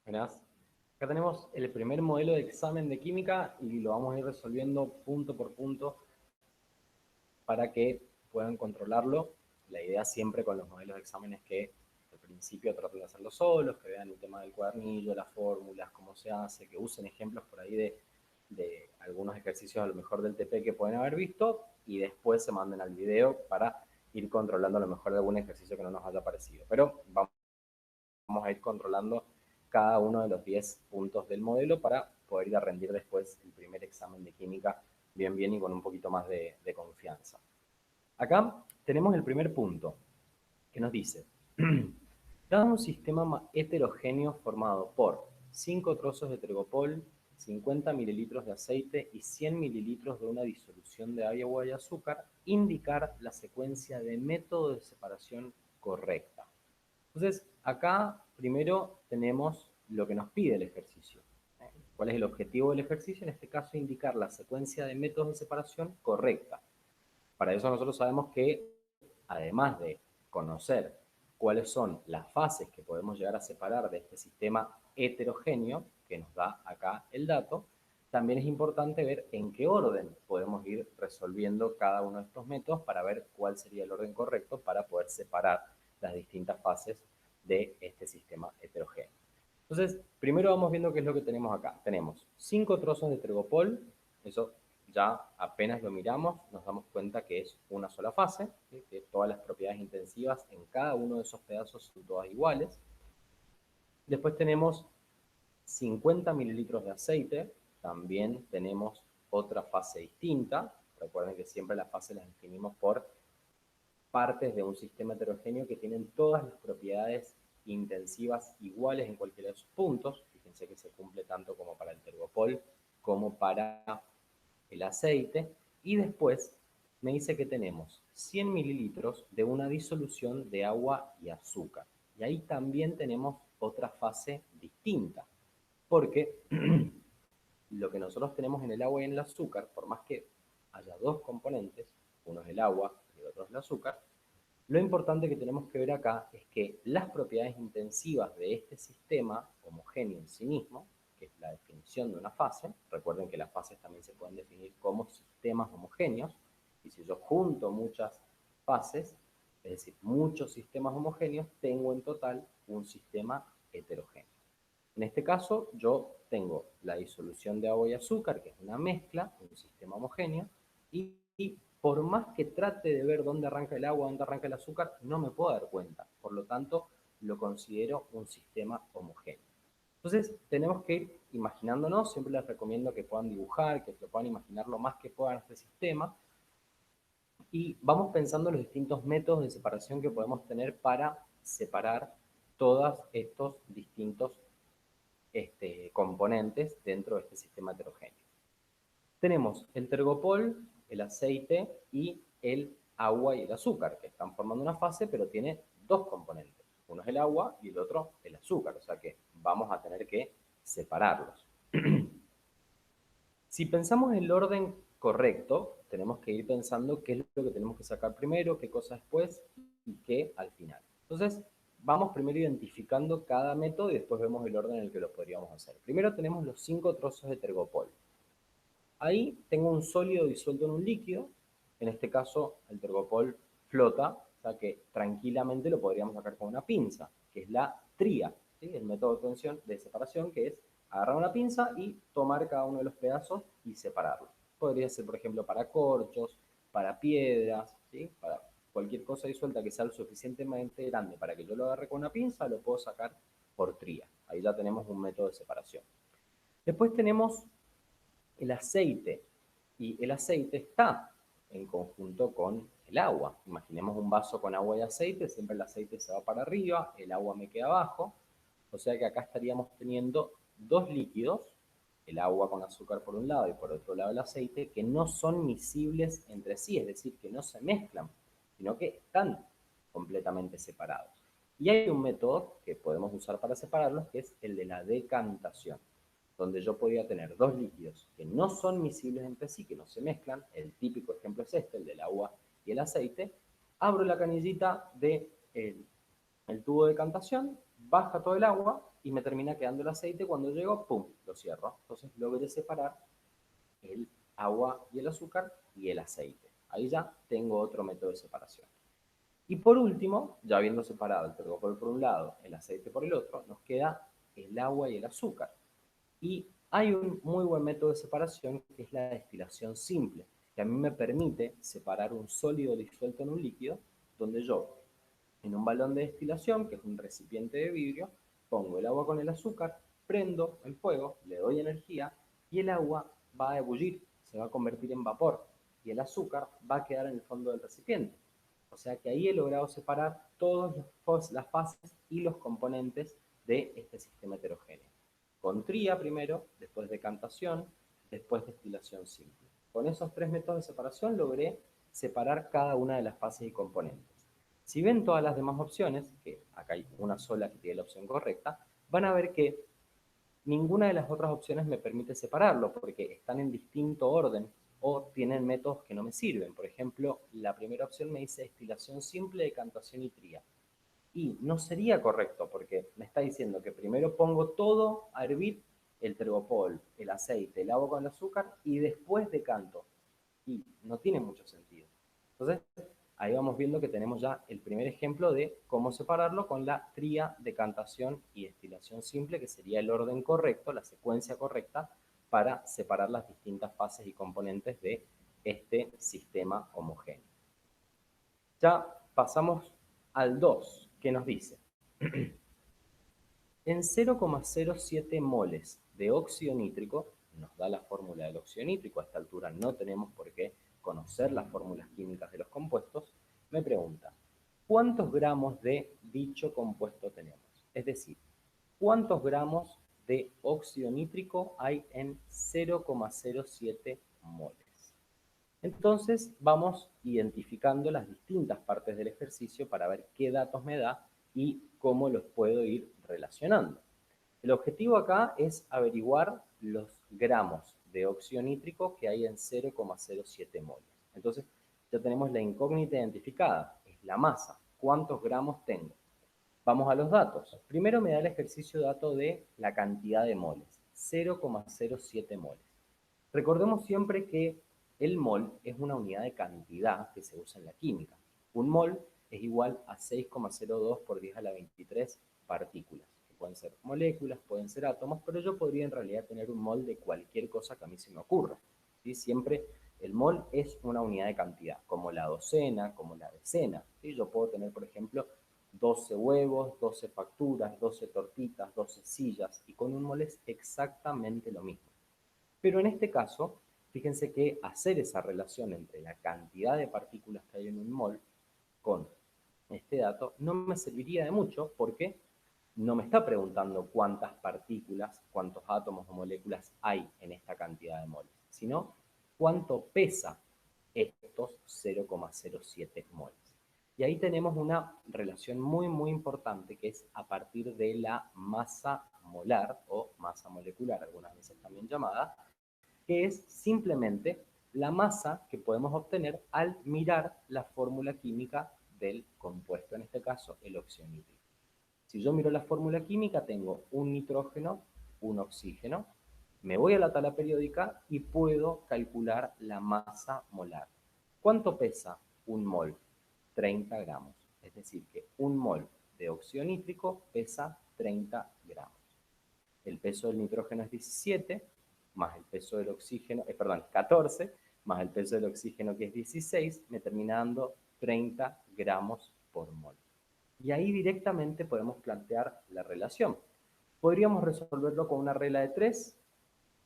Buenas. Acá tenemos el primer modelo de examen de química y lo vamos a ir resolviendo punto por punto para que puedan controlarlo. La idea siempre con los modelos de examen es que al principio traten de hacerlo solos, que vean el tema del cuadernillo, las fórmulas, cómo se hace, que usen ejemplos por ahí de algunos ejercicios a lo mejor del TP que pueden haber visto y después se manden al video para ir controlando a lo mejor algún ejercicio que no nos haya parecido. Pero vamos a ir controlando cada uno de los 10 puntos del modelo para poder ir a rendir después el primer examen de química bien y con un poquito más de confianza. Acá tenemos el primer punto que nos dice, dado un sistema heterogéneo formado por 5 trozos de tergopol, 50 mililitros de aceite y 100 mililitros de una disolución de agua y azúcar, indicar la secuencia de método de separación correcta. Entonces, acá primero tenemos lo que nos pide el ejercicio. ¿Cuál es el objetivo del ejercicio? En este caso, indicar la secuencia de métodos de separación correcta. Para eso nosotros sabemos que, además de conocer cuáles son las fases que podemos llegar a separar de este sistema heterogéneo, que nos da acá el dato, también es importante ver en qué orden podemos ir resolviendo cada uno de estos métodos para ver cuál sería el orden correcto para poder separar las distintas fases de este sistema heterogéneo. Entonces, primero vamos viendo qué es lo que tenemos acá. Tenemos 5 trozos de tergopol, eso ya apenas lo miramos, nos damos cuenta que es una sola fase, ¿sí? Que todas las propiedades intensivas en cada uno de esos pedazos son todas iguales. Después tenemos 50 mililitros de aceite, también tenemos otra fase distinta. Recuerden que siempre las fases las definimos por partes de un sistema heterogéneo que tienen todas las propiedades intensivas iguales en cualquiera de sus puntos. Fíjense que se cumple tanto como para el tergopol como para el aceite. Y después me dice que tenemos 100 mililitros de una disolución de agua y azúcar. Y ahí también tenemos otra fase distinta, porque lo que nosotros tenemos en el agua y en el azúcar, por más que haya dos componentes, uno es el agua y el otro es el azúcar, lo importante que tenemos que ver acá es que las propiedades intensivas de este sistema homogéneo en sí mismo, que es la definición de una fase, recuerden que las fases también se pueden definir como sistemas homogéneos, y si yo junto muchas fases, es decir, muchos sistemas homogéneos, tengo en total un sistema heterogéneo. En este caso, yo tengo la disolución de agua y azúcar, que es una mezcla, un sistema homogéneo, y por más que trate de ver dónde arranca el agua, dónde arranca el azúcar, no me puedo dar cuenta. Por lo tanto, lo considero un sistema homogéneo. Entonces, tenemos que ir imaginándonos, siempre les recomiendo que puedan dibujar, que lo puedan imaginar lo más que puedan este sistema, y vamos pensando en los distintos métodos de separación que podemos tener para separar todos estos distintos componentes dentro de este sistema heterogéneo. Tenemos el tergopol, el aceite y el agua y el azúcar, que están formando una fase, pero tiene dos componentes. Uno es el agua y el otro el azúcar, o sea que vamos a tener que separarlos. Si pensamos en el orden correcto, tenemos que ir pensando qué es lo que tenemos que sacar primero, qué cosa después y qué al final. Entonces, vamos primero identificando cada método y después vemos el orden en el que lo podríamos hacer. Primero tenemos los 5 trozos de tergopol. Ahí tengo un sólido disuelto en un líquido, en este caso el tergopol flota, o sea que tranquilamente lo podríamos sacar con una pinza, que es la tría, ¿sí? El método de obtención de separación, que es agarrar una pinza y tomar cada uno de los pedazos y separarlos. Podría ser, por ejemplo, para corchos, para piedras, ¿sí? Para cualquier cosa disuelta que sea lo suficientemente grande para que yo lo agarre con una pinza, lo puedo sacar por tría. Ahí ya tenemos un método de separación. Después tenemos el aceite, y el aceite está en conjunto con el agua. Imaginemos un vaso con agua y aceite, siempre el aceite se va para arriba, el agua me queda abajo, o sea que acá estaríamos teniendo dos líquidos, el agua con azúcar por un lado y por otro lado el aceite, que no son miscibles entre sí, es decir, que no se mezclan, sino que están completamente separados. Y hay un método que podemos usar para separarlos, que es el de la decantación, donde yo podría tener dos líquidos que no son miscibles entre sí, que no se mezclan. El típico ejemplo es este, el del agua y el aceite. Abro la canillita del tubo de decantación, baja todo el agua y me termina quedando el aceite. Cuando llego, ¡pum!, lo cierro. Entonces logré separar el agua y el azúcar y el aceite. Ahí ya tengo otro método de separación. Y por último, ya habiendo separado el tergopol por un lado, el aceite por el otro, nos queda el agua y el azúcar. Y hay un muy buen método de separación que es la destilación simple, que a mí me permite separar un sólido disuelto en un líquido, donde yo, en un balón de destilación, que es un recipiente de vidrio, pongo el agua con el azúcar, prendo el fuego, le doy energía y el agua va a ebullir, se va a convertir en vapor y el azúcar va a quedar en el fondo del recipiente. O sea que ahí he logrado separar todas las fases y los componentes de este sistema heterogéneo. Con tría primero, después decantación, después destilación simple. Con esos tres métodos de separación logré separar cada una de las fases y componentes. Si ven todas las demás opciones, que acá hay una sola que tiene la opción correcta, van a ver que ninguna de las otras opciones me permite separarlo porque están en distinto orden o tienen métodos que no me sirven. Por ejemplo, la primera opción me dice destilación simple, decantación y tría. Y no sería correcto porque me está diciendo que primero pongo todo a hervir, el tergopol, el aceite, el agua con el azúcar y después decanto. Y no tiene mucho sentido. Entonces, ahí vamos viendo que tenemos ya el primer ejemplo de cómo separarlo con la tría, decantación y destilación simple, que sería el orden correcto, la secuencia correcta para separar las distintas fases y componentes de este sistema homogéneo. Ya pasamos al 2, que nos dice, en 0,07 moles de óxido nítrico, nos da la fórmula del óxido nítrico, a esta altura no tenemos por qué conocer las fórmulas químicas de los compuestos, me pregunta, ¿cuántos gramos de dicho compuesto tenemos? Es decir, ¿cuántos gramos de óxido nítrico hay en 0,07 moles? Entonces vamos identificando las distintas partes del ejercicio para ver qué datos me da y cómo los puedo ir relacionando. El objetivo acá es averiguar los gramos de óxido nítrico que hay en 0,07 moles. Entonces ya tenemos la incógnita identificada, es la masa. ¿Cuántos gramos tengo? Vamos a los datos. Primero me da el ejercicio dato de la cantidad de moles, 0,07 moles. Recordemos siempre que el mol es una unidad de cantidad que se usa en la química. Un mol es igual a 6,02 por 10 a la 23 partículas. Pueden ser moléculas, pueden ser átomos, pero yo podría en realidad tener un mol de cualquier cosa que a mí se me ocurra. ¿Sí? Siempre el mol es una unidad de cantidad, como la docena, como la decena. ¿Sí? Yo puedo tener, por ejemplo, 12 huevos, 12 facturas, 12 tortitas, 12 sillas, y con un mol es exactamente lo mismo. Pero en este caso, fíjense que hacer esa relación entre la cantidad de partículas que hay en un mol con este dato no me serviría de mucho porque no me está preguntando cuántas partículas, cuántos átomos o moléculas hay en esta cantidad de moles, sino cuánto pesa estos 0,07 moles. Y ahí tenemos una relación muy importante que es a partir de la masa molar o masa molecular, algunas veces también llamada, que es simplemente la masa que podemos obtener al mirar la fórmula química del compuesto, en este caso el óxido nítrico. Si yo miro la fórmula química, tengo un nitrógeno, un oxígeno, me voy a la tabla periódica y puedo calcular la masa molar. ¿Cuánto pesa un mol? 30 gramos. Es decir, que un mol de óxido nítrico pesa 30 gramos. El peso del nitrógeno es 17, más el peso del oxígeno, 14, más el peso del oxígeno que es 16, me termina dando 30 gramos por mol. Y ahí directamente podemos plantear la relación. Podríamos resolverlo con una regla de 3,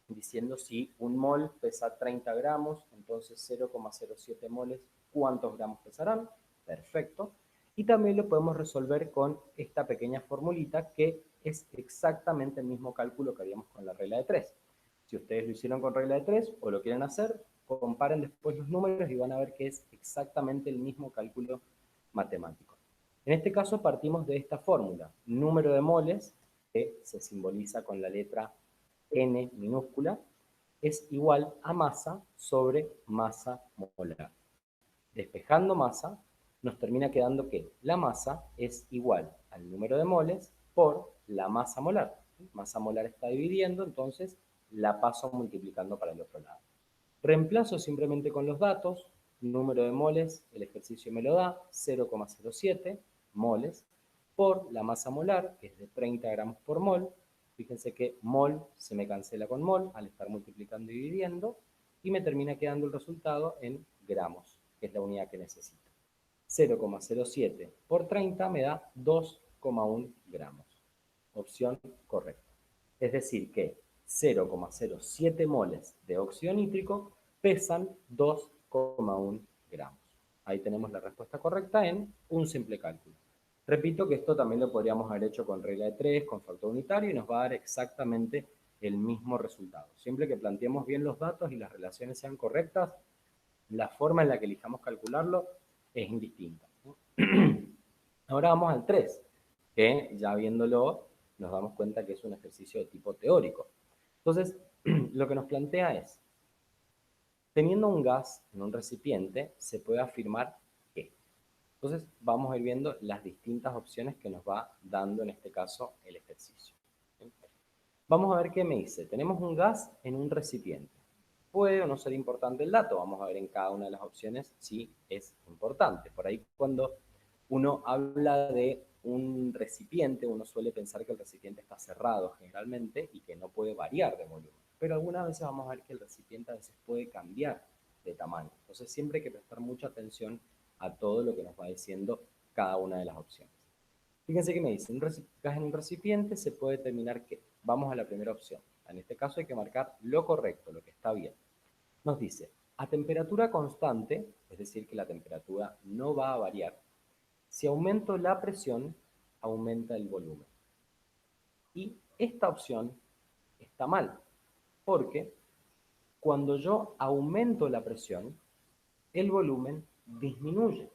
diciendo si un mol pesa 30 gramos, entonces 0,07 moles, ¿cuántos gramos pesarán? Perfecto. Y también lo podemos resolver con esta pequeña formulita que es exactamente el mismo cálculo que haríamos con la regla de 3. Si ustedes lo hicieron con regla de 3 o lo quieren hacer, comparen después los números y van a ver que es exactamente el mismo cálculo matemático. En este caso partimos de esta fórmula, número de moles, que se simboliza con la letra N minúscula, es igual a masa sobre masa molar. Despejando masa, nos termina quedando que la masa es igual al número de moles por la masa molar. Masa molar está dividiendo, entonces la paso multiplicando para el otro lado. Reemplazo simplemente con los datos, número de moles, el ejercicio me lo da, 0,07 moles, por la masa molar, que es de 30 gramos por mol. Fíjense que mol se me cancela con mol al estar multiplicando y dividiendo, y me termina quedando el resultado en gramos, que es la unidad que necesito. 0,07 por 30 me da 2,1 gramos. Opción correcta. Es decir que 0,07 moles de óxido nítrico pesan 2,1 gramos. Ahí tenemos la respuesta correcta en un simple cálculo. Repito que esto también lo podríamos haber hecho con regla de 3, con factor unitario, y nos va a dar exactamente el mismo resultado. Siempre que planteemos bien los datos y las relaciones sean correctas, la forma en la que elijamos calcularlo es indistinta. Ahora vamos al 3, que ya viéndolo nos damos cuenta que es un ejercicio de tipo teórico. Entonces, lo que nos plantea es, teniendo un gas en un recipiente, se puede afirmar que. Entonces, vamos a ir viendo las distintas opciones que nos va dando en este caso el ejercicio. Vamos a ver qué me dice. Tenemos un gas en un recipiente. Puede o no ser importante el dato. Vamos a ver en cada una de las opciones si es importante. Por ahí cuando uno habla de un recipiente, uno suele pensar que el recipiente está cerrado generalmente y que no puede variar de volumen. Pero algunas veces vamos a ver que el recipiente a veces puede cambiar de tamaño. Entonces siempre hay que prestar mucha atención a todo lo que nos va diciendo cada una de las opciones. Fíjense que me dice, un gas en un recipiente se puede determinar que. Vamos a la primera opción. En este caso hay que marcar lo correcto, lo que está bien. Nos dice, a temperatura constante, es decir, que la temperatura no va a variar, si aumento la presión, aumenta el volumen. Y esta opción está mal, porque cuando yo aumento la presión, el volumen disminuye.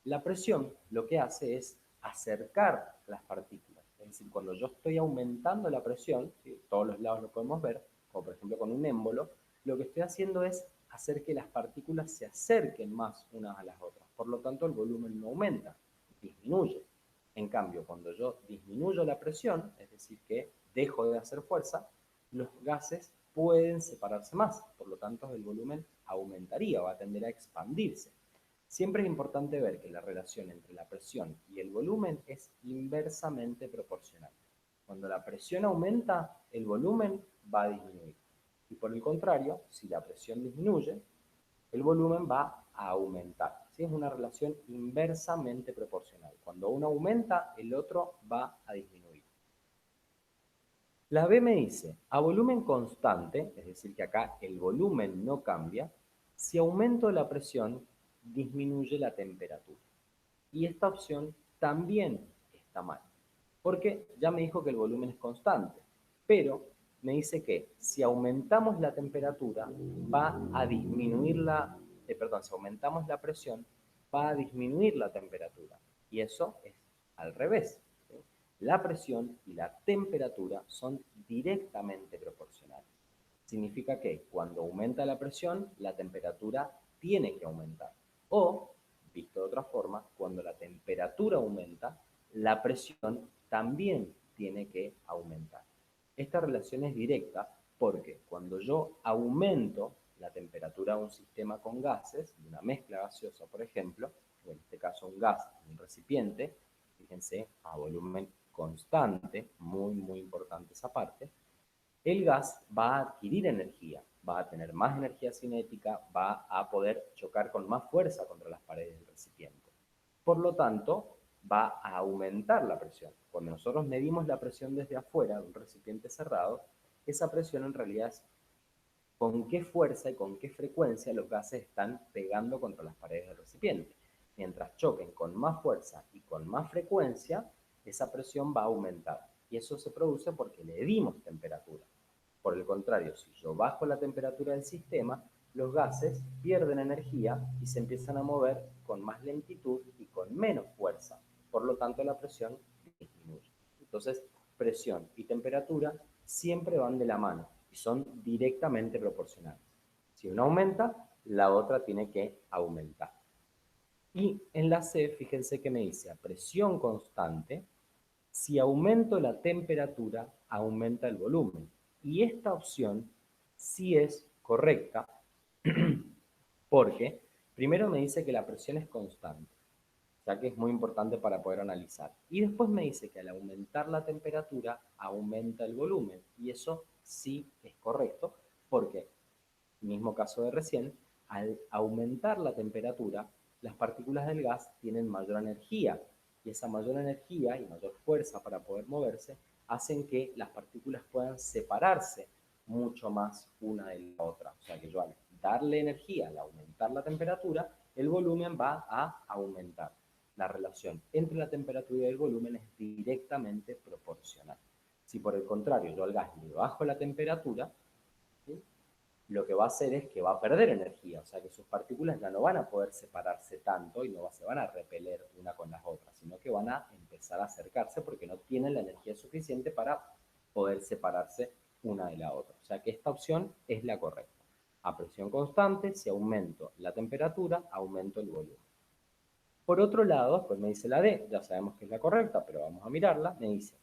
La presión lo que hace es acercar las partículas. Es decir, cuando yo estoy aumentando la presión, ¿sí? Todos los lados lo podemos ver, como por ejemplo con un émbolo, lo que estoy haciendo es hacer que las partículas se acerquen más unas a las otras. Por lo tanto, el volumen no aumenta, disminuye. En cambio, cuando yo disminuyo la presión, es decir, que dejo de hacer fuerza, los gases pueden separarse más. Por lo tanto, el volumen aumentaría, va a tender a expandirse. Siempre es importante ver que la relación entre la presión y el volumen es inversamente proporcional. Cuando la presión aumenta, el volumen va a disminuir. Y por el contrario, si la presión disminuye, el volumen va a aumentar. ¿Sí? Es una relación inversamente proporcional. Cuando uno aumenta, el otro va a disminuir. La B me dice, a volumen constante, es decir, que acá el volumen no cambia, si aumento la presión, disminuye la temperatura. Y esta opción también está mal, porque ya me dijo que el volumen es constante, pero me dice que si aumentamos la temperatura, va a disminuir si aumentamos la presión, va a disminuir la temperatura. Y eso es al revés. ¿Sí? La presión y la temperatura son directamente proporcionales. Significa que cuando aumenta la presión, la temperatura tiene que aumentar. O, visto de otra forma, cuando la temperatura aumenta, la presión también tiene que aumentar. Esta relación es directa porque cuando yo aumento la temperatura de un sistema con gases, de una mezcla gaseosa, por ejemplo, o en este caso un gas en un recipiente, fíjense, a volumen constante, muy importante esa parte, el gas va a adquirir energía, va a tener más energía cinética, va a poder chocar con más fuerza contra las paredes del recipiente. Por lo tanto, va a aumentar la presión. Cuando nosotros medimos la presión desde afuera de un recipiente cerrado, esa presión en realidad es con qué fuerza y con qué frecuencia los gases están pegando contra las paredes del recipiente. Mientras choquen con más fuerza y con más frecuencia, esa presión va a aumentar. Y eso se produce porque le dimos temperatura. Por el contrario, si yo bajo la temperatura del sistema, los gases pierden energía y se empiezan a mover con más lentitud y con menos fuerza. Por lo tanto, la presión disminuye. Entonces, presión y temperatura siempre van de la mano y son directamente proporcionales. Si una aumenta, la otra tiene que aumentar. Y en la C, fíjense que me dice a presión constante, Si aumento la temperatura, aumenta el volumen. Y esta opción sí es correcta porque primero me dice que la presión es constante, ya que es muy importante para poder analizar. Y después me dice que al aumentar la temperatura, aumenta el volumen. Y eso sí es correcto, porque, mismo caso de recién, al aumentar la temperatura, las partículas del gas tienen mayor energía. Y esa mayor energía y mayor fuerza para poder moverse hacen que las partículas puedan separarse mucho más una de la otra. O sea que yo al darle energía, al aumentar la temperatura, el volumen va a aumentar. La relación entre la temperatura y el volumen es directamente proporcional. Si por el contrario yo al gas le bajo la temperatura, ¿sí?, lo que va a hacer es que va a perder energía, o sea que sus partículas ya no van a poder separarse tanto y no se van a repeler una con las otras, sino que van a empezar a acercarse porque no tienen la energía suficiente para poder separarse una de la otra. O sea que esta opción es la correcta. A presión constante, si aumento la temperatura, aumento el volumen. Por otro lado, después me dice la D, ya sabemos que es la correcta, pero vamos a mirarla, me dice,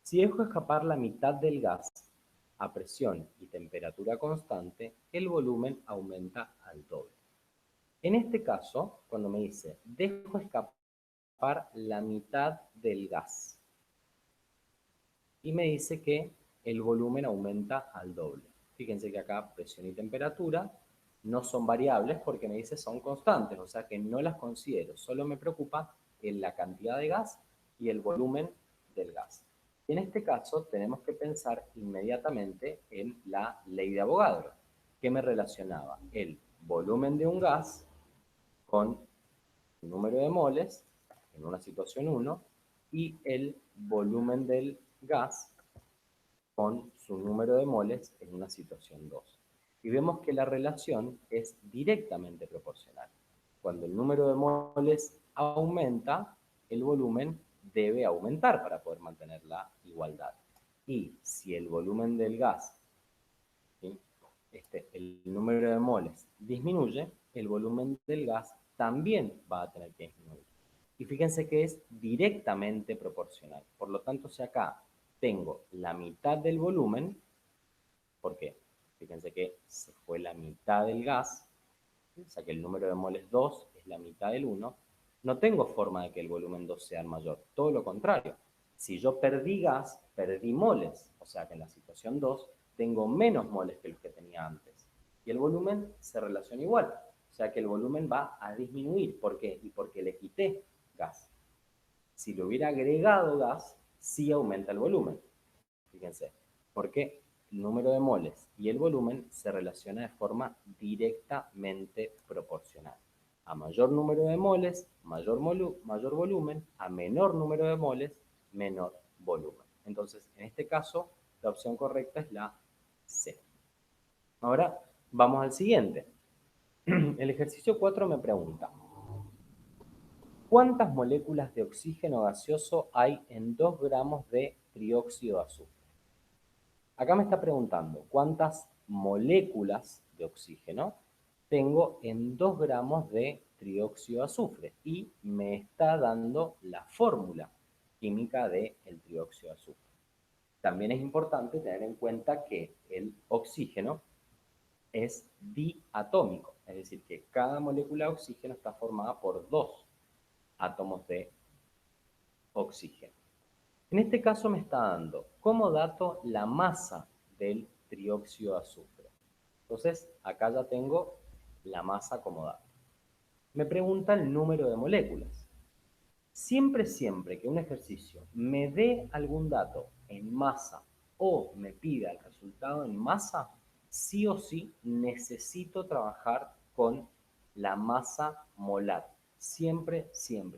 si dejo escapar la mitad del gas a presión y temperatura constante, el volumen aumenta al doble. En este caso, cuando me dice, dejo escapar la mitad del gas, y me dice que el volumen aumenta al doble. Fíjense que acá presión y temperatura no son variables porque me dice son constantes, o sea que no las considero, solo me preocupa en la cantidad de gas y el volumen del gas. En este caso tenemos que pensar inmediatamente en la ley de Avogadro, que me relacionaba el volumen de un gas con el número de moles en una situación 1 y el volumen del gas con su número de moles en una situación 2. Y vemos que la relación es directamente proporcional. Cuando el número de moles aumenta, el volumen debe aumentar para poder mantener la igualdad. Y si el volumen del gas, ¿sí?, el número de moles disminuye, el volumen del gas también va a tener que disminuir. Y fíjense que es directamente proporcional. Por lo tanto, si acá tengo la mitad del volumen, porque fíjense que se fue la mitad del gas, o sea que el número de moles 2 es la mitad del 1, no tengo forma de que el volumen 2 sea mayor. Todo lo contrario. Si yo perdí gas, perdí moles. O sea que en la situación 2 tengo menos moles que los que tenía antes. Y el volumen se relaciona igual. O sea que el volumen va a disminuir. ¿Por qué? Y porque le quité gas. Si le hubiera agregado gas, sí aumenta el volumen. Fíjense, porque el número de moles y el volumen se relaciona de forma directamente proporcional. A mayor número de moles, mayor volumen; a menor número de moles, menor volumen. Entonces, en este caso, la opción correcta es la C. Ahora, vamos al siguiente. El ejercicio 4 me pregunta, ¿cuántas moléculas de oxígeno gaseoso hay en 2 gramos de trióxido de azufre? Acá me está preguntando cuántas moléculas de oxígeno tengo en 2 gramos de trióxido de azufre y me está dando la fórmula química del trióxido de azufre. También es importante tener en cuenta que el oxígeno es diatómico, es decir, que cada molécula de oxígeno está formada por 2 átomos de oxígeno. En este caso me está dando como dato la masa del trióxido de azufre. Entonces, acá ya tengo la masa como dato. Me pregunta el número de moléculas. Siempre que un ejercicio me dé algún dato en masa o me pida el resultado en masa, sí o sí necesito trabajar con la masa molar. Siempre,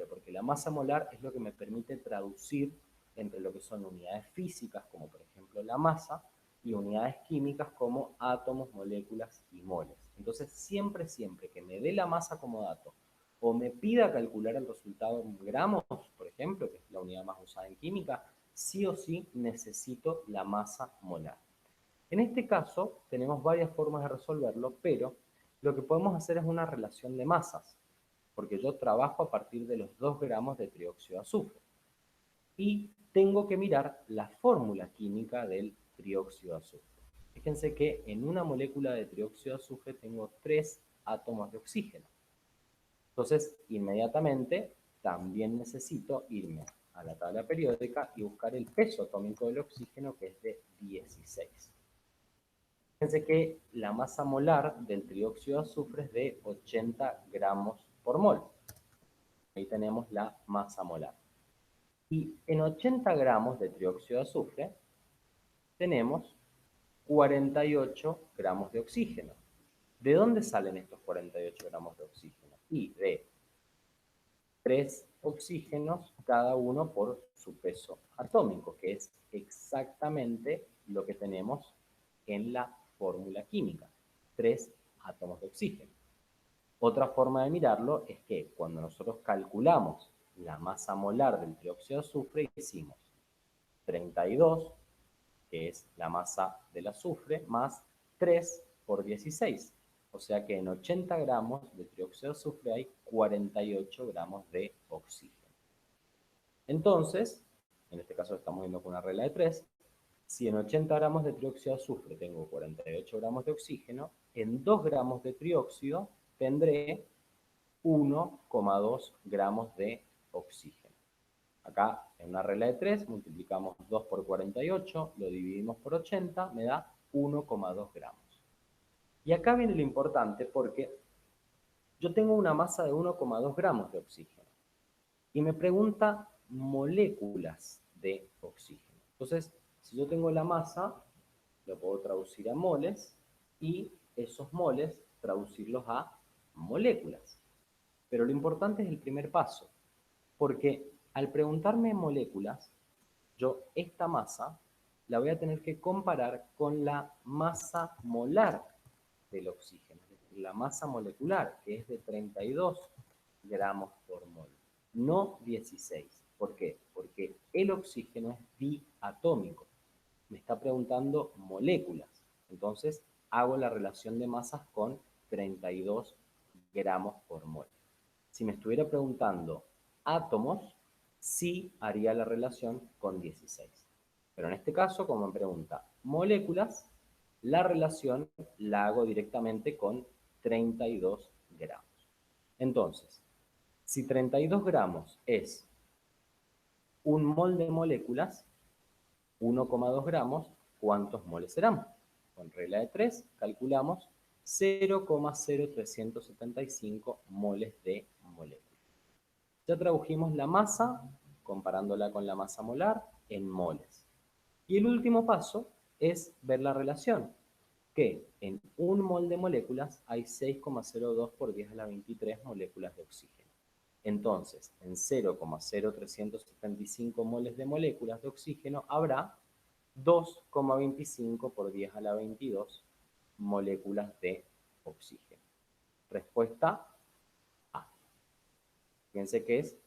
porque la masa molar es lo que me permite traducir entre lo que son unidades físicas, como por ejemplo la masa, y unidades químicas como átomos, moléculas y moles. Entonces, siempre que me dé la masa como dato o me pida calcular el resultado en gramos, por ejemplo, que es la unidad más usada en química, sí o sí necesito la masa molar. En este caso, tenemos varias formas de resolverlo, pero lo que podemos hacer es una relación de masas, porque yo trabajo a partir de los 2 gramos de trióxido de azufre. y tengo que mirar la fórmula química del trióxido de azufre. Fíjense que en una molécula de trióxido de azufre tengo 3 átomos de oxígeno. Entonces, inmediatamente también necesito irme a la tabla periódica y buscar el peso atómico del oxígeno, que es de 16. Fíjense que la masa molar del trióxido de azufre es de 80 gramos por mol. Ahí tenemos la masa molar. Y en 80 gramos de trióxido de azufre tenemos 48 gramos de oxígeno. ¿De dónde salen estos 48 gramos de oxígeno? Y de 3 oxígenos cada uno por su peso atómico, que es exactamente lo que tenemos en la fórmula química. 3 átomos de oxígeno. Otra forma de mirarlo es que cuando nosotros calculamos la masa molar del trióxido de azufre, hicimos 32, que es la masa del azufre, más 3 por 16. O sea que en 80 gramos de trióxido de azufre hay 48 gramos de oxígeno. Entonces, en este caso estamos viendo con una regla de 3, si en 80 gramos de trióxido de azufre tengo 48 gramos de oxígeno, en 2 gramos de trióxido tendré 1,2 gramos de oxígeno. Acá, en una regla de 3, multiplicamos 2 por 48, lo dividimos por 80, me da 1,2 gramos. Y acá viene lo importante porque yo tengo una masa de 1,2 gramos de oxígeno y me pregunta moléculas de oxígeno. Entonces, si yo tengo la masa, lo puedo traducir a moles y esos moles traducirlos a moléculas. Pero lo importante es el primer paso, porque al preguntarme moléculas, yo esta masa la voy a tener que comparar con la masa molar del oxígeno, es decir, la masa molecular, que es de 32 gramos por mol, no 16. ¿Por qué? Porque el oxígeno es diatómico. Me está preguntando moléculas. Entonces, hago la relación de masas con 32 gramos por mol. Si me estuviera preguntando átomos, sí haría la relación con 16. Pero en este caso, como me pregunta moléculas, la relación la hago directamente con 32 gramos. Entonces, si 32 gramos es un mol de moléculas, 1,2 gramos, ¿cuántos moles serán? Con regla de 3 calculamos 0,0375 moles de moléculas. Ya tradujimos la masa, comparándola con la masa molar, en moles. Y el último paso es ver la relación, que en un mol de moléculas hay 6,02 por 10 a la 23 moléculas de oxígeno. Entonces, en 0,0375 moles de moléculas de oxígeno habrá 2,25 por 10 a la 22 moléculas de oxígeno. Respuesta A. Fíjense que es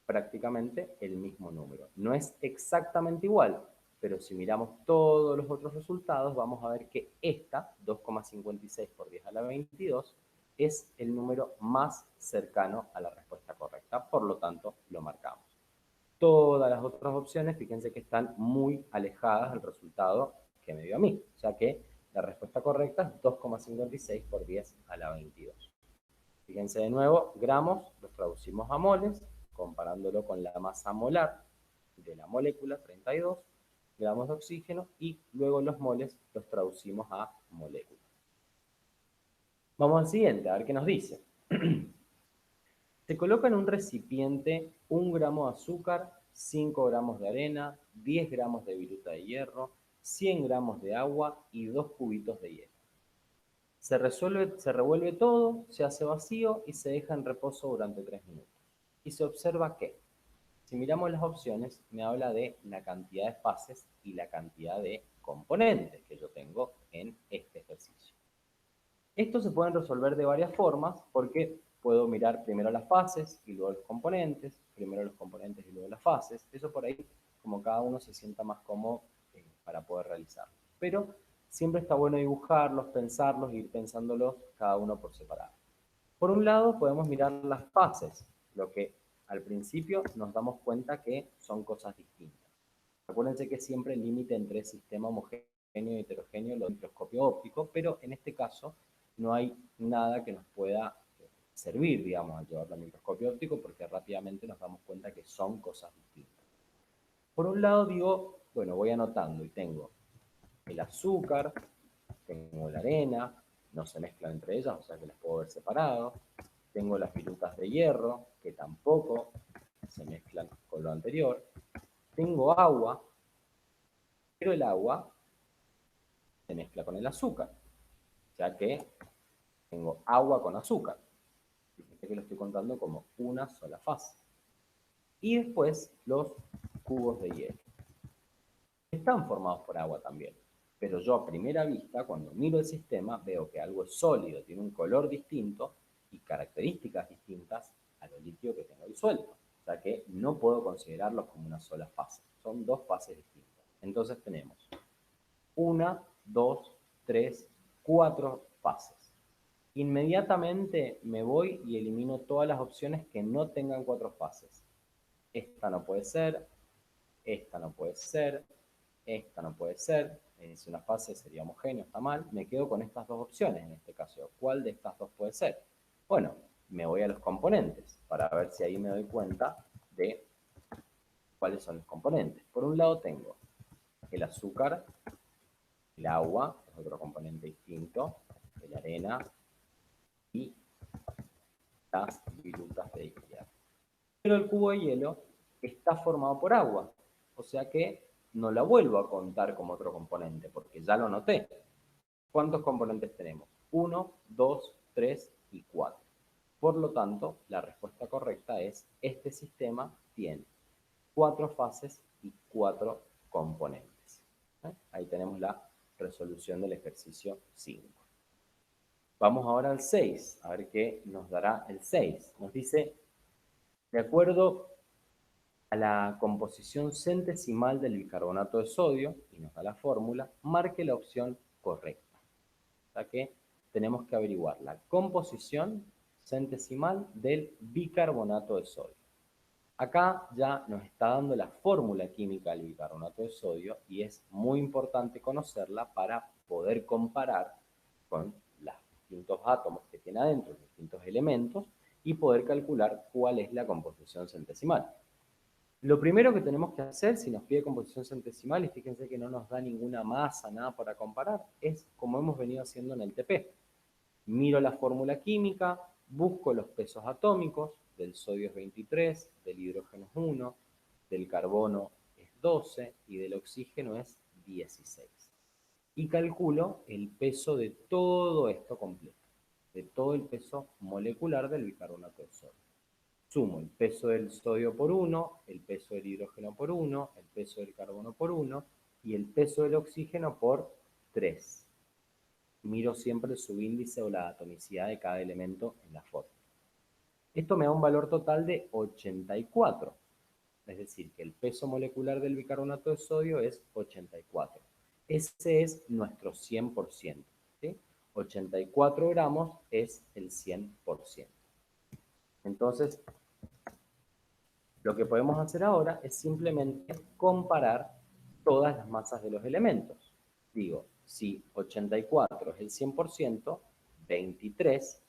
prácticamente el mismo número. No es exactamente igual, pero si miramos todos los otros resultados, vamos a ver que esta, 2,56 por 10 a la 22, es el número más cercano a la respuesta correcta. Por lo tanto, lo marcamos. Todas las otras opciones, fíjense que están muy alejadas del resultado que me dio a mí. O sea que la respuesta correcta es 2,56 por 10 a la 22. Fíjense de nuevo, gramos los traducimos a moles, comparándolo con la masa molar de la molécula, 32 gramos de oxígeno, y luego los moles los traducimos a moléculas. Vamos al siguiente, a ver qué nos dice. Se coloca en un recipiente 1 gramo de azúcar, 5 gramos de arena, 10 gramos de viruta de hierro, 100 gramos de agua y 2 cubitos de hielo. Se revuelve todo, se hace vacío y se deja en reposo durante 3 minutos. Y se observa que, si miramos las opciones, me habla de la cantidad de fases y la cantidad de componentes que yo tengo en este ejercicio. Estos se pueden resolver de varias formas porque puedo mirar primero las fases y luego los componentes, primero los componentes y luego las fases. Eso por ahí, como cada uno se sienta más cómodo para poder realizarlo. Pero siempre está bueno dibujarlos, pensarlos e ir pensándolos cada uno por separado. Por un lado, podemos mirar las fases, lo que al principio nos damos cuenta que son cosas distintas. Acuérdense que siempre el límite entre sistema homogéneo y heterogéneo lo microscopio óptico, pero en este caso no hay nada que nos pueda servir, digamos, al llevarlo al microscopio óptico, porque rápidamente nos damos cuenta que son cosas distintas. Por un lado digo, bueno, voy anotando y tengo el azúcar, tengo la arena, no se mezclan entre ellas, o sea que las puedo ver separados. Tengo las virutas de hierro, que tampoco se mezclan con lo anterior. Tengo agua, pero el agua se mezcla con el azúcar, ya que tengo agua con azúcar. Fíjense que lo estoy contando como una sola fase. Y después los cubos de hielo. Están formados por agua también, pero yo a primera vista, cuando miro el sistema, veo que algo es sólido, tiene un color distinto y características distintas a lo líquido que tengo disuelto. O sea que no puedo considerarlos como una sola fase, son dos fases distintas. Entonces tenemos 1, 2, 3, 4 fases. Inmediatamente me voy y elimino todas las opciones que no tengan 4 fases. Esta no puede ser, esta no puede ser, esta no puede ser. Si una fase sería homogéneo, está mal. Me quedo con estas dos opciones en este caso. ¿Cuál de estas dos puede ser? Bueno, me voy a los componentes para ver si ahí me doy cuenta de cuáles son los componentes. Por un lado tengo el azúcar, el agua, es otro componente distinto, la arena y las virutas de hierro. Pero el cubo de hielo está formado por agua, o sea que no la vuelvo a contar como otro componente, porque ya lo noté. ¿Cuántos componentes tenemos? 1, 2, 3 y 4. Por lo tanto, la respuesta correcta es, este sistema tiene 4 fases y 4 componentes. Ahí tenemos la resolución del ejercicio 5. Vamos ahora al 6, a ver qué nos dará el 6. Nos dice, de acuerdo a la composición centesimal del bicarbonato de sodio, y nos da la fórmula, marque la opción correcta. O sea que tenemos que averiguar la composición centesimal del bicarbonato de sodio. Acá ya nos está dando la fórmula química del bicarbonato de sodio y es muy importante conocerla para poder comparar con los distintos átomos que tiene adentro, los distintos elementos, y poder calcular cuál es la composición centesimal. Lo primero que tenemos que hacer, si nos pide composición centesimal, y fíjense que no nos da ninguna masa, nada para comparar, es como hemos venido haciendo en el TP. Miro la fórmula química, busco los pesos atómicos, del sodio es 23, del hidrógeno es 1, del carbono es 12 y del oxígeno es 16. Y calculo el peso de todo esto completo, de todo el peso molecular del bicarbonato de sodio. Sumo el peso del sodio por 1, el peso del hidrógeno por 1, el peso del carbono por 1 y el peso del oxígeno por 3. Miro siempre el subíndice o la atomicidad de cada elemento en la fórmula. Esto me da un valor total de 84, es decir, que el peso molecular del bicarbonato de sodio es 84. Ese es nuestro 100%. ¿Sí? 84 gramos es el 100%. Entonces, lo que podemos hacer ahora es simplemente comparar todas las masas de los elementos. Digo, si 84 es el 100%, 23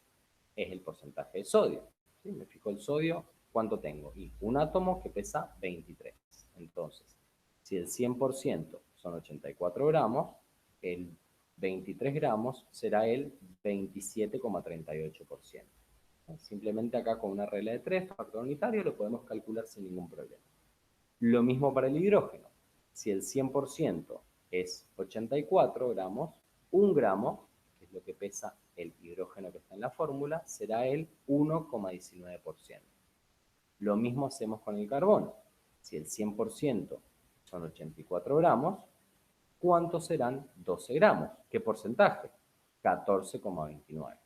es el porcentaje de sodio. ¿Sí? Me fijo el sodio, ¿cuánto tengo? Y un átomo que pesa 23. Entonces, si el 100% son 84 gramos, el 23 gramos será el 27,38%. Simplemente acá con una regla de 3, factor unitario, lo podemos calcular sin ningún problema. Lo mismo para el hidrógeno. Si el 100% es 84 gramos, 1 gramo, que es lo que pesa el hidrógeno que está en la fórmula, será el 1,19%. Lo mismo hacemos con el carbono. Si el 100% son 84 gramos, ¿cuántos serán 12 gramos? ¿Qué porcentaje? 14,29.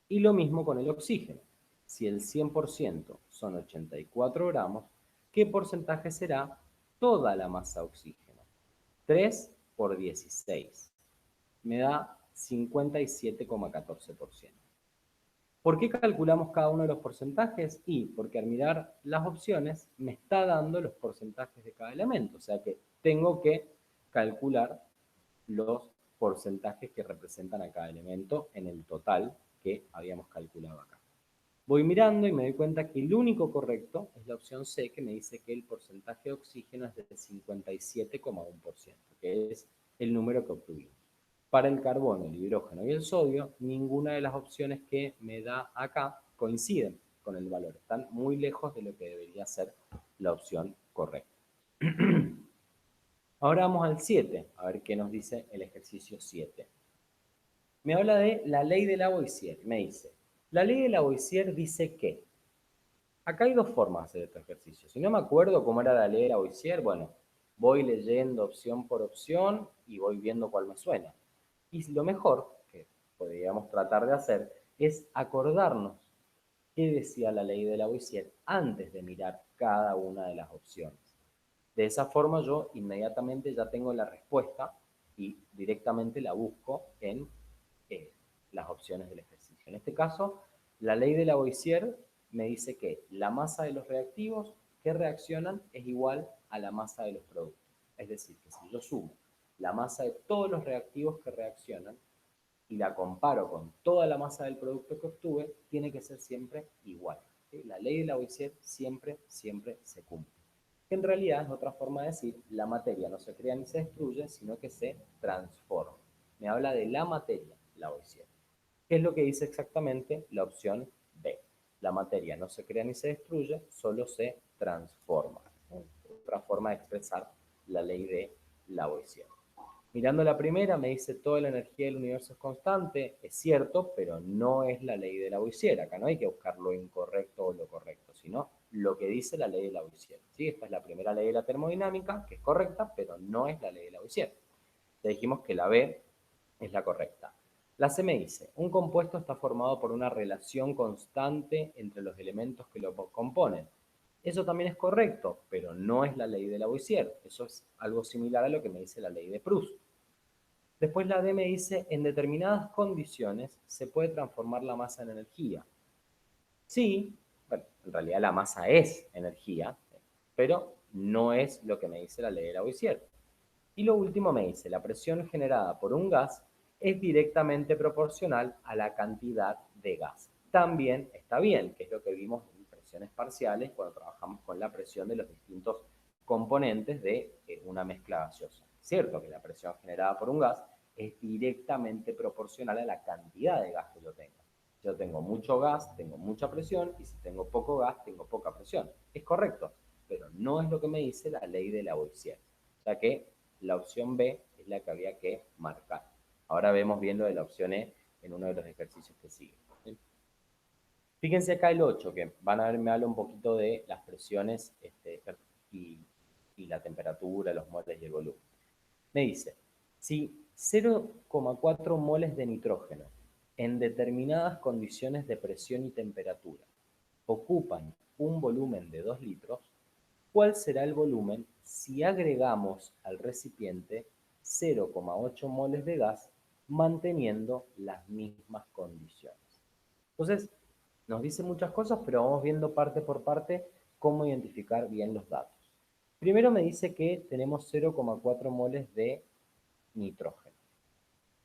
Y lo mismo con el oxígeno. Si el 100% son 84 gramos, ¿qué porcentaje será toda la masa oxígeno? 3 por 16. Me da 57,14%. ¿Por qué calculamos cada uno de los porcentajes? Y porque al mirar las opciones me está dando los porcentajes de cada elemento. O sea que tengo que calcular los porcentajes que representan a cada elemento en el total que habíamos calculado acá. Voy mirando y me doy cuenta que el único correcto es la opción C, que me dice que el porcentaje de oxígeno es de 57,1%, que es el número que obtuvimos. Para el carbono, el hidrógeno y el sodio, ninguna de las opciones que me da acá coinciden con el valor. Están muy lejos de lo que debería ser la opción correcta. Ahora vamos al 7, a ver qué nos dice el ejercicio 7. Me habla de la ley de Lavoisier. Me dice, la ley de Lavoisier dice que acá hay dos formas de hacer este ejercicio. Si no me acuerdo cómo era la ley de Lavoisier, bueno, voy leyendo opción por opción y voy viendo cuál me suena. Y lo mejor que podríamos tratar de hacer es acordarnos qué decía la ley de Lavoisier antes de mirar cada una de las opciones. De esa forma yo inmediatamente ya tengo la respuesta y directamente la busco en las opciones del ejercicio. En este caso, la ley de Lavoisier me dice que la masa de los reactivos que reaccionan es igual a la masa de los productos. Es decir, que si yo sumo la masa de todos los reactivos que reaccionan y la comparo con toda la masa del producto que obtuve, tiene que ser siempre igual. ¿Sí? La ley de Lavoisier siempre se cumple. En realidad es otra forma de decir, la materia no se crea ni se destruye, sino que se transforma. Me habla de la materia, Lavoisier. ¿Qué es lo que dice exactamente la opción B? La materia no se crea ni se destruye, solo se transforma. Otra forma de expresar la ley de Lavoisier. Mirando la primera, me dice toda la energía del universo es constante. Es cierto, pero no es la ley de Lavoisier. Acá no hay que buscar lo incorrecto o lo correcto, sino lo que dice la ley de Lavoisier. ¿Sí? Esta es la primera ley de la termodinámica, que es correcta, pero no es la ley de Lavoisier. Ya dijimos que la B es la correcta. La C me dice, un compuesto está formado por una relación constante entre los elementos que lo componen. Eso también es correcto, pero no es la ley de Lavoisier. Eso es algo similar a lo que me dice la ley de Proust. Después la D me dice, en determinadas condiciones se puede transformar la masa en energía. Sí, bueno, en realidad la masa es energía, pero no es lo que me dice la ley de Lavoisier. Y lo último me dice, la presión generada por un gas es directamente proporcional a la cantidad de gas. También está bien, que es lo que vimos en presiones parciales cuando trabajamos con la presión de los distintos componentes de una mezcla gaseosa. Es cierto que la presión generada por un gas es directamente proporcional a la cantidad de gas que yo tengo. Si yo tengo mucho gas, tengo mucha presión, y si tengo poco gas, tengo poca presión. Es correcto, pero no es lo que me dice la ley de Lavoisier. O sea que la opción B es la que había que marcar. Ahora vemos bien lo de la opción E en uno de los ejercicios que siguen. ¿Sí? Fíjense acá el 8, que van a ver, me habla un poquito de las presiones y, y la temperatura, los moles y el volumen. Me dice, si 0,4 moles de nitrógeno en determinadas condiciones de presión y temperatura ocupan un volumen de 2 litros, ¿cuál será el volumen si agregamos al recipiente 0,8 moles de gas manteniendo las mismas condiciones? Entonces, nos dice muchas cosas, pero vamos viendo parte por parte cómo identificar bien los datos. Primero me dice que tenemos 0,4 moles de nitrógeno.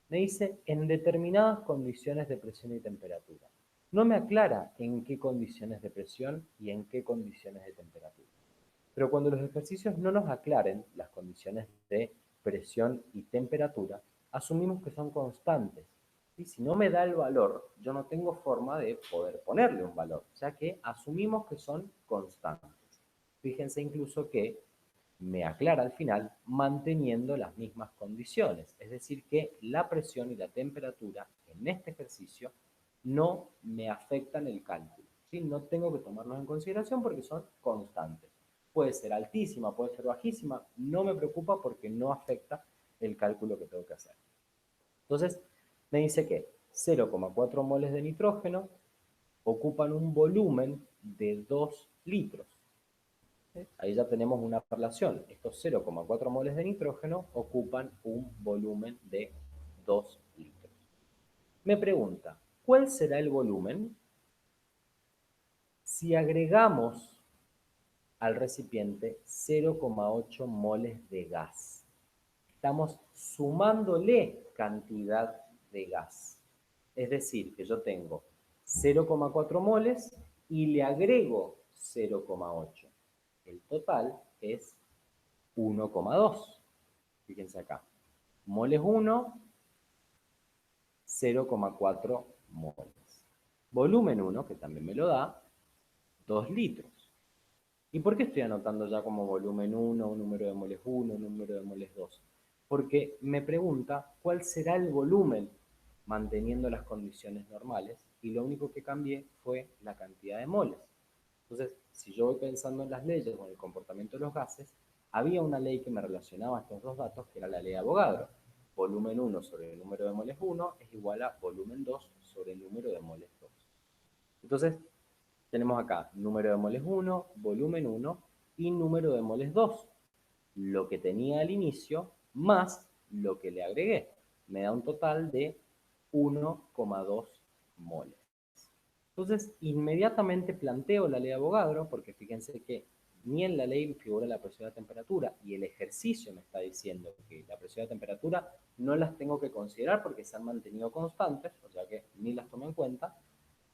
Me dice en determinadas condiciones de presión y temperatura. No me aclara en qué condiciones de presión y en qué condiciones de temperatura. Pero cuando los ejercicios no nos aclaren las condiciones de presión y temperatura, asumimos que son constantes. Y si no me da el valor, yo no tengo forma de poder ponerle un valor. O sea que asumimos que son constantes. Fíjense incluso que me aclara al final manteniendo las mismas condiciones. Es decir, que la presión y la temperatura en este ejercicio no me afectan el cálculo. ¿Sí? No tengo que tomarlos en consideración porque son constantes. Puede ser altísima, puede ser bajísima, no me preocupa porque no afecta el cálculo que tengo que hacer. Entonces, me dice que 0,4 moles de nitrógeno ocupan un volumen de 2 litros. Ahí ya tenemos una relación. Estos 0,4 moles de nitrógeno ocupan un volumen de 2 litros. Me pregunta, ¿cuál será el volumen Si agregamos al recipiente 0,8 moles de gas, estamos sumándole cantidad de gas. Es decir, que yo tengo 0,4 moles y le agrego 0,8. El total es 1,2. Fíjense acá. Moles 1, 0,4 moles. Volumen 1, que también me lo da, 2 litros. ¿Y por qué estoy anotando ya como volumen 1, un número de moles 1, un número de moles 2? Porque me pregunta cuál será el volumen manteniendo las condiciones normales y lo único que cambié fue la cantidad de moles. Entonces, si yo voy pensando en las leyes o en el comportamiento de los gases, había una ley que me relacionaba estos dos datos, que era la ley de Avogadro. Volumen 1 sobre el número de moles 1 es igual a volumen 2 sobre el número de moles 2. Entonces, tenemos acá número de moles 1, volumen 1 y número de moles 2. Lo que tenía al inicio más lo que le agregué. Me da un total de 1,2 moles. Entonces, inmediatamente planteo la ley de Avogadro, porque fíjense que ni en la ley figura la presión y la temperatura, y el ejercicio me está diciendo que la presión y la temperatura no las tengo que considerar porque se han mantenido constantes, o sea que ni las tomo en cuenta.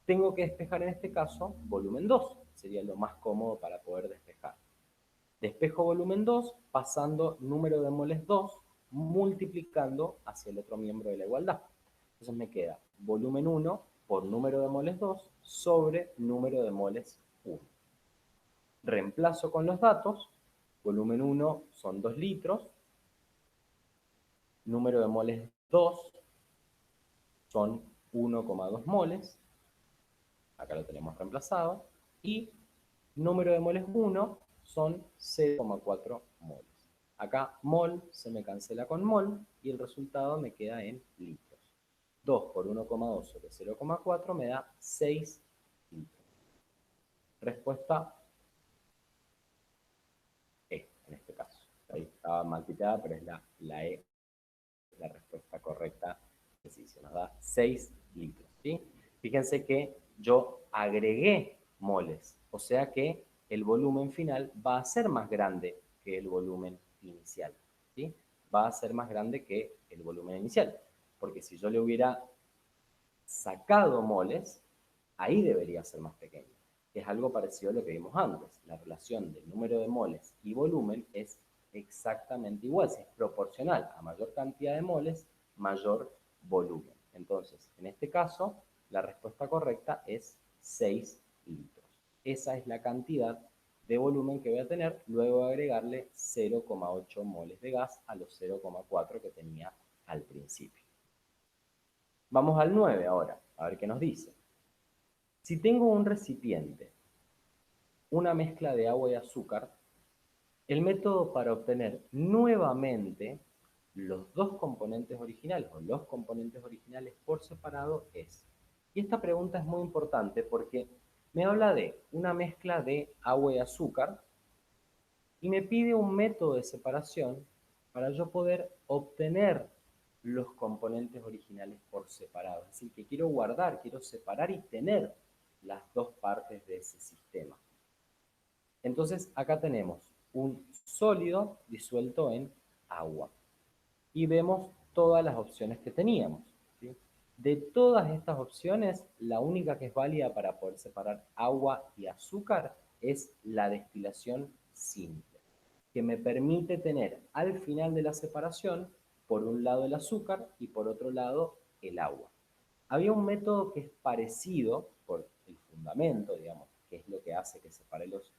Tengo que despejar en este caso volumen 2, sería lo más cómodo para poder despejar. Despejo volumen 2 pasando número de moles 2 multiplicando hacia el otro miembro de la igualdad. Entonces me queda volumen 1 por número de moles 2 sobre número de moles 1. Reemplazo con los datos. Volumen 1 son 2 litros. Número de moles 2 son 1,2 moles. Acá lo tenemos reemplazado. Y número de moles 1 son 0,4 moles. Acá mol se me cancela con mol y el resultado me queda en litros. 2 por 1,2 sobre 0,4 me da 6 litros. Respuesta E, en este caso. Ahí estaba mal quitada, pero es la E, la respuesta correcta. Se nos da 6 litros. ¿Sí? Fíjense que yo agregué moles, o sea que el volumen final va a ser más grande que el volumen inicial. ¿Sí? Va a ser más grande que el volumen inicial, porque si yo le hubiera sacado moles, ahí debería ser más pequeño. Es algo parecido a lo que vimos antes. La relación del número de moles y volumen es exactamente igual, es proporcional. A mayor cantidad de moles, mayor volumen. Entonces, en este caso, la respuesta correcta es 6 litros. Esa es la cantidad de volumen que voy a tener luego de agregarle 0,8 moles de gas a los 0,4 que tenía al principio. Vamos al 9 ahora, a ver qué nos dice. Si tengo un recipiente, una mezcla de agua y azúcar, el método para obtener nuevamente los dos componentes originales o los componentes originales por separado es. Y esta pregunta es muy importante porque me habla de una mezcla de agua y azúcar y me pide un método de separación para yo poder obtener los componentes originales por separado. Es decir, que quiero guardar, quiero separar y tener las dos partes de ese sistema. Entonces, acá tenemos un sólido disuelto en agua. Y vemos todas las opciones que teníamos. ¿Sí? De todas estas opciones, la única que es válida para poder separar agua y azúcar es la destilación simple, que me permite tener al final de la separación, por un lado el azúcar y por otro lado el agua. Había un método que es parecido por el fundamento, digamos, que es lo que hace que separe los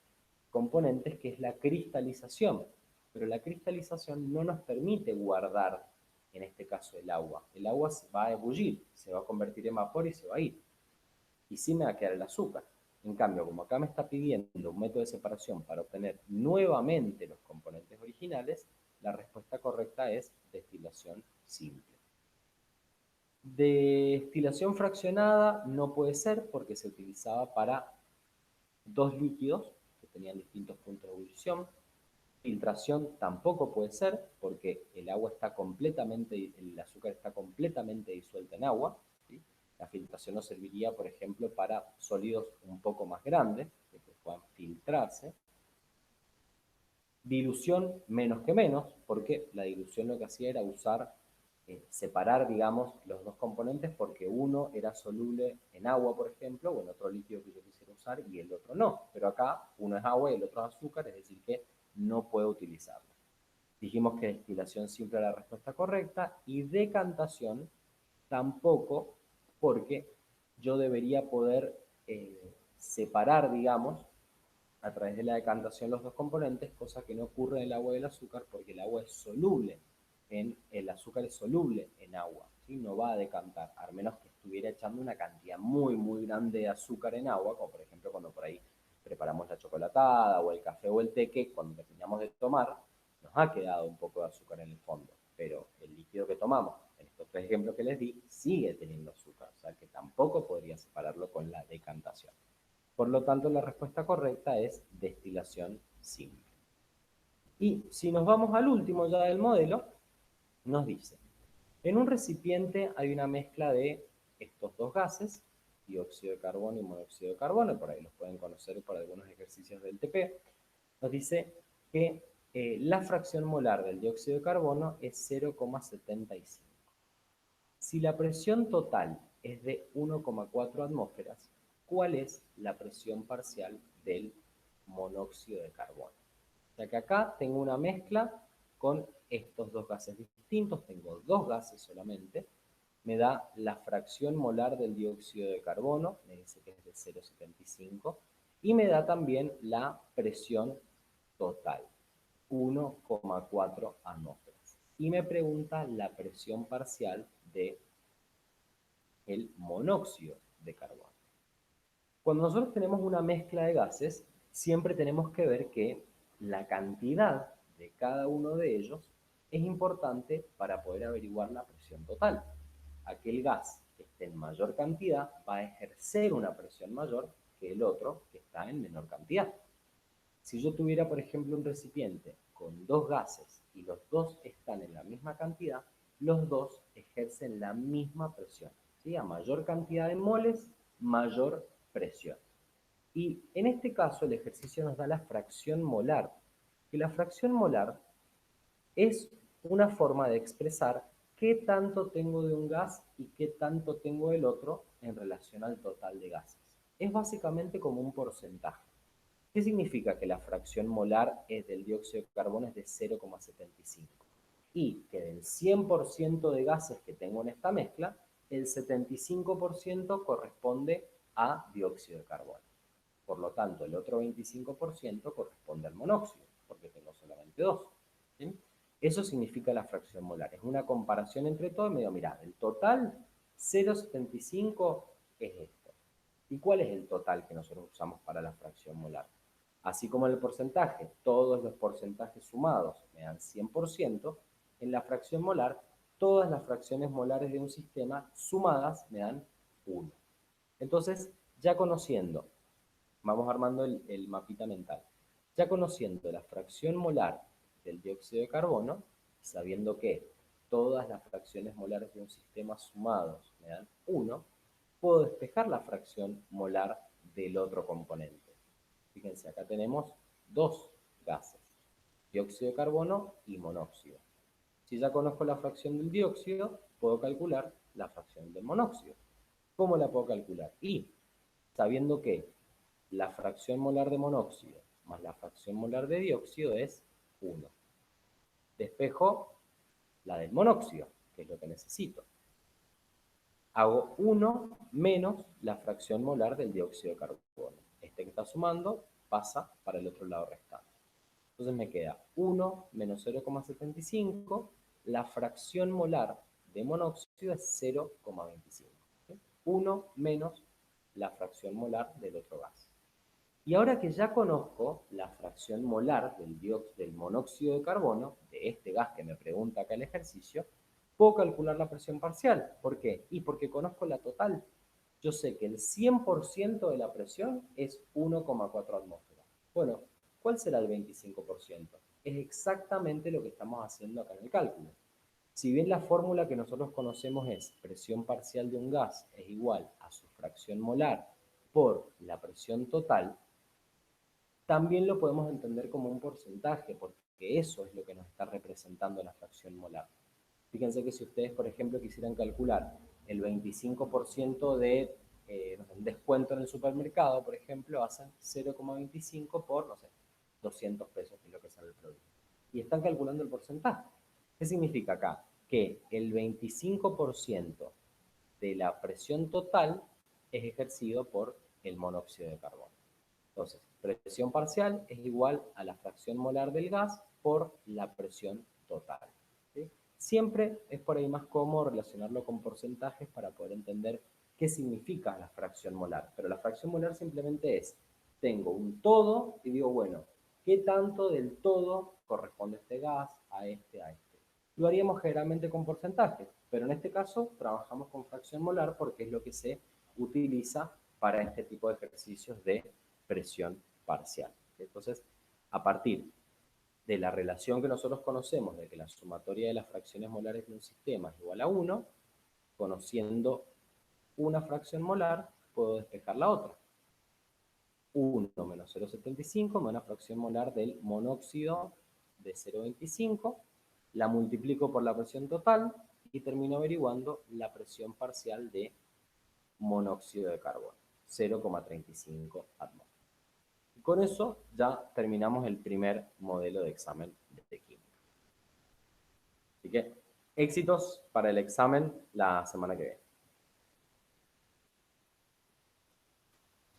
componentes, que es la cristalización. Pero la cristalización no nos permite guardar, en este caso, el agua. El agua se va a ebullir, se va a convertir en vapor y se va a ir. Y sí me va a quedar el azúcar. En cambio, como acá me está pidiendo un método de separación para obtener nuevamente los componentes originales, la respuesta correcta es destilación simple. Destilación fraccionada no puede ser porque se utilizaba para dos líquidos que tenían distintos puntos de ebullición. Filtración tampoco puede ser porque el agua está completamente, el azúcar está completamente disuelto en agua. ¿Sí? La filtración nos serviría, por ejemplo, para sólidos un poco más grandes, que puedan filtrarse. Dilución menos que menos, porque la dilución lo que hacía era separar, digamos, los dos componentes porque uno era soluble en agua, por ejemplo, o en otro líquido que yo quisiera usar y el otro no. Pero acá uno es agua y el otro es azúcar, es decir, que no puedo utilizarlo. Dijimos que destilación simple era la respuesta correcta y decantación tampoco, porque yo debería poder separar, digamos, a través de la decantación los dos componentes, cosa que no ocurre en el agua y el azúcar, porque el agua es soluble, el azúcar es soluble en agua, ¿sí? No va a decantar, al menos que estuviera echando una cantidad muy, muy grande de azúcar en agua, como por ejemplo cuando por ahí preparamos la chocolatada o el café o el té, que cuando terminamos de tomar nos ha quedado un poco de azúcar en el fondo, pero el líquido que tomamos, en estos tres ejemplos que les di, sigue teniendo azúcar, o sea que tampoco podría separarlo con la decantación. Por lo tanto, la respuesta correcta es destilación simple. Y si nos vamos al último ya del modelo, nos dice, en un recipiente hay una mezcla de estos dos gases, dióxido de carbono y monóxido de carbono, por ahí los pueden conocer por algunos ejercicios del TP, nos dice que la fracción molar del dióxido de carbono es 0,75. Si la presión total es de 1,4 atmósferas, ¿cuál es la presión parcial del monóxido de carbono? O sea que acá tengo una mezcla con estos dos gases distintos, tengo dos gases solamente, me da la fracción molar del dióxido de carbono, me dice que es de 0,75, y me da también la presión total, 1,4 atmósferas. Y me pregunta la presión parcial de el monóxido de carbono. Cuando nosotros tenemos una mezcla de gases, siempre tenemos que ver que la cantidad de cada uno de ellos es importante para poder averiguar la presión total. Aquel gas que esté en mayor cantidad va a ejercer una presión mayor que el otro que está en menor cantidad. Si yo tuviera, por ejemplo, un recipiente con dos gases y los dos están en la misma cantidad, los dos ejercen la misma presión. ¿Sí? A mayor cantidad de moles, mayor presión. Y en este caso el ejercicio nos da la fracción molar, que la fracción molar es una forma de expresar qué tanto tengo de un gas y qué tanto tengo del otro en relación al total de gases. Es básicamente como un porcentaje. ¿Qué significa que la fracción molar del dióxido de carbono es de 0,75? Y que del 100% de gases que tengo en esta mezcla, el 75% corresponde a dióxido de carbono. Por lo tanto, el otro 25% corresponde al monóxido, porque tengo solamente dos. ¿Sí? Eso significa la fracción molar. Es una comparación entre todo y me digo, mira, el total 0,75 es esto. ¿Y cuál es el total que nosotros usamos para la fracción molar? Así como en el porcentaje, todos los porcentajes sumados me dan 100%, en la fracción molar, todas las fracciones molares de un sistema sumadas me dan 1. Entonces, ya conociendo, vamos armando el mapita mental, ya conociendo la fracción molar del dióxido de carbono, sabiendo que todas las fracciones molares de un sistema sumados me dan 1, puedo despejar la fracción molar del otro componente. Fíjense, acá tenemos dos gases, dióxido de carbono y monóxido. Si ya conozco la fracción del dióxido, puedo calcular la fracción del monóxido. ¿Cómo la puedo calcular? Y sabiendo que la fracción molar de monóxido más la fracción molar de dióxido es 1. Despejo la del monóxido, que es lo que necesito. Hago 1 menos la fracción molar del dióxido de carbono. Este que está sumando pasa para el otro lado restante. Entonces me queda 1 menos 0,75. La fracción molar de monóxido es 0,25. ¿Sí? 1 menos la fracción molar del otro gas. Y ahora que ya conozco la fracción molar del monóxido de carbono, de este gas que me pregunta acá el ejercicio, puedo calcular la presión parcial. ¿Por qué? Y porque conozco la total. Yo sé que el 100% de la presión es 1,4 atmósferas. Bueno, ¿cuál será el 25%? Es exactamente lo que estamos haciendo acá en el cálculo. Si bien la fórmula que nosotros conocemos es presión parcial de un gas es igual a su fracción molar por la presión total, también lo podemos entender como un porcentaje, porque eso es lo que nos está representando la fracción molar. Fíjense que si ustedes, por ejemplo, quisieran calcular el 25% de no sé, un descuento en el supermercado, por ejemplo, hacen 0,25 por, no sé, 200 pesos, que es lo que sale el producto. Y están calculando el porcentaje. ¿Qué significa acá? Que el 25% de la presión total es ejercido por el monóxido de carbono. Entonces, presión parcial es igual a la fracción molar del gas por la presión total. ¿Sí? Siempre es por ahí más cómodo relacionarlo con porcentajes para poder entender qué significa la fracción molar. Pero la fracción molar simplemente es, tengo un todo y digo, bueno, ¿qué tanto del todo corresponde a este gas, a este, a este? Lo haríamos generalmente con porcentajes, pero en este caso trabajamos con fracción molar porque es lo que se utiliza para este tipo de ejercicios de presión parcial. Entonces, a partir de la relación que nosotros conocemos de que la sumatoria de las fracciones molares de un sistema es igual a 1, conociendo una fracción molar, puedo despejar la otra. 1 menos 0,75 me da una fracción molar del monóxido de 0,25, la multiplico por la presión total y termino averiguando la presión parcial de monóxido de carbono, 0,35 atmósferas. Con eso ya terminamos el primer modelo de examen de química. Así que éxitos para el examen la semana que viene.